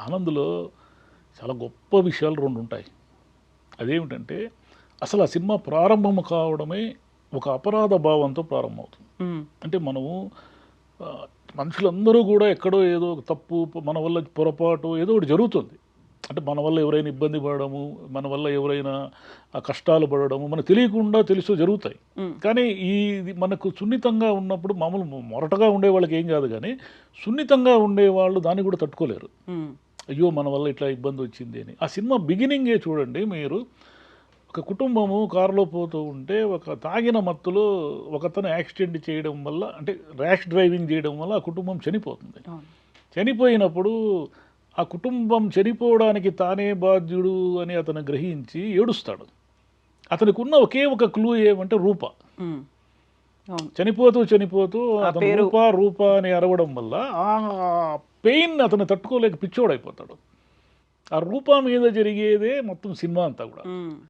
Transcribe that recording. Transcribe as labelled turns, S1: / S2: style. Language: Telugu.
S1: ఆనంద్‌లో చాలా గొప్ప విషయాలు 2 ఉంటాయి. అదేమిటంటే అసలు ఆ సినిమా ప్రారంభం కావడమే ఒక అపరాధ భావంతో ప్రారంభమవుతుంది.
S2: హ్మ్.
S1: అంటే మనము ఆహ్, మనుషులందరూ గూడా ఎక్కడో ఏదో ఒక తప్పు మన వల్ల పొరపాటు ఏదో ఒకటి జరుగుతుంది. అంటే మన వల్ల ఎవరైనా ఇబ్బంది పడడము, మన వల్ల ఎవరైనా కష్టాలు పడడము మనకు తెలియకుండా తెలుసో జరుగుతాయి.
S2: హ్మ్.
S1: కానీ ఇది మనకు సున్నితంగా ఉన్నప్పుడు మామూలు మొరటగా ఉండే వాళ్ళకి ఏం కాదు గానీ, సున్నితంగా ఉండేవాళ్ళు దాన్ని కూడా తట్టుకోలేరు.
S2: హ్మ్.
S1: అయ్యో! మన వల్ల ఇట్లా ఇబ్బందొచ్చింది అని. ఆ సినిమా బిగినింగే చూడండి మీరు. ఒక కుటుంబము కారులో పోతూ ఉంటే ఒక తాగిన మత్తులో ఒకతను యాక్సిడెంట్ చేయడం వల్ల అంటే ర్యాష్ డ్రైవింగ్ చేయడం వల్ల ఆ కుటుంబం చనిపోతుంది.
S2: అవును.
S1: చనిపోయినప్పుడు ఆ కుటుంబం చనిపోవడానికి తానే బాధ్యుడు అని అతను గ్రహించి ఏడుస్తాడు. అతనికున్న ఒకే ఒక క్లూ ఏమంటే రూప.
S2: హ్మ్. అవును.
S1: చనిపోతూ
S2: ఆ
S1: అతను
S2: పేరు.
S1: రూప అని అరవడం వల్ల ఆ పెయిన్ అతను తట్టుకోలేక పిచ్చోడైపోతాడు. ఆ రూప మీద జరిగేదే మొత్తం సినిమా అంతా గూడా.
S2: హ్మ్.